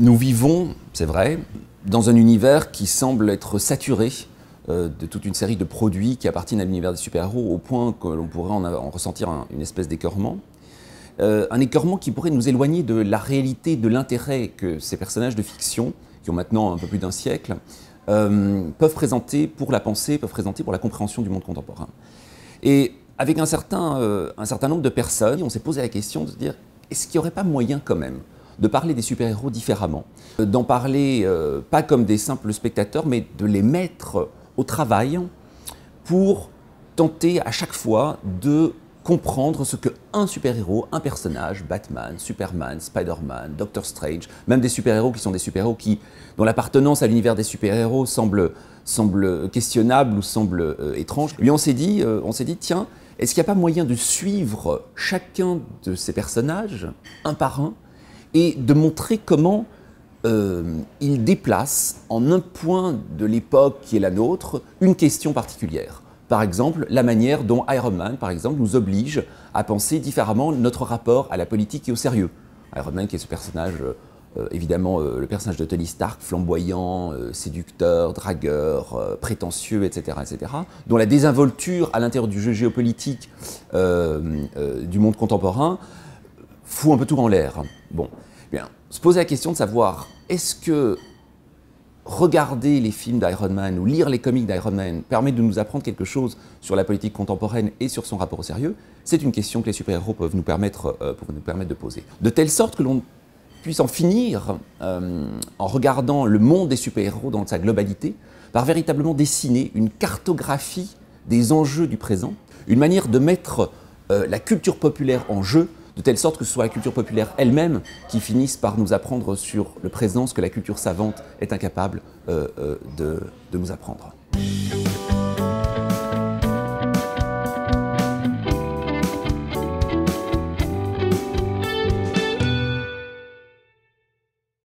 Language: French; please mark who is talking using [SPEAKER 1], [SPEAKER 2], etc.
[SPEAKER 1] Nous vivons, c'est vrai, dans un univers qui semble être saturé de toute une série de produits qui appartiennent à l'univers des super-héros, au point que l'on pourrait en ressentir une espèce d'écœurement. Un écœurement qui pourrait nous éloigner de la réalité, de l'intérêt que ces personnages de fiction, qui ont maintenant un peu plus d'un siècle, peuvent présenter pour la pensée, peuvent présenter pour la compréhension du monde contemporain. Et avec un certain nombre de personnes, on s'est posé la question de se dire, est-ce qu'il n'y aurait pas moyen quand même de parler des super-héros différemment, d'en parler pas comme des simples spectateurs, mais de les mettre au travail pour tenter à chaque fois de comprendre ce qu'un super-héros, un personnage, Batman, Superman, Spider-Man, Doctor Strange, même des super-héros qui sont des super-héros dont l'appartenance à l'univers des super-héros semble questionnable ou semble étrange. Et puis on s'est dit, tiens, est-ce qu'il n'y a pas moyen de suivre chacun de ces personnages, un par un, et de montrer comment il déplace en un point de l'époque qui est la nôtre une question particulière. Par exemple, la manière dont Iron Man, par exemple, nous oblige à penser différemment notre rapport à la politique et au sérieux. Iron Man qui est ce personnage, évidemment le personnage de Tony Stark, flamboyant, séducteur, dragueur, prétentieux, etc., etc., dont la désinvolture à l'intérieur du jeu géopolitique du monde contemporain fout un peu tout en l'air. Bon, bien, se poser la question de savoir, est-ce que regarder les films d'Iron Man ou lire les comics d'Iron Man permet de nous apprendre quelque chose sur la politique contemporaine et sur son rapport au sérieux? C'est une question que les super-héros peuvent nous permettre de poser. De telle sorte que l'on puisse en finir, en regardant le monde des super-héros dans sa globalité, par véritablement dessiner une cartographie des enjeux du présent, une manière de mettre la culture populaire en jeu, de telle sorte que ce soit la culture populaire elle-même qui finisse par nous apprendre sur le présent ce que la culture savante est incapable de nous apprendre.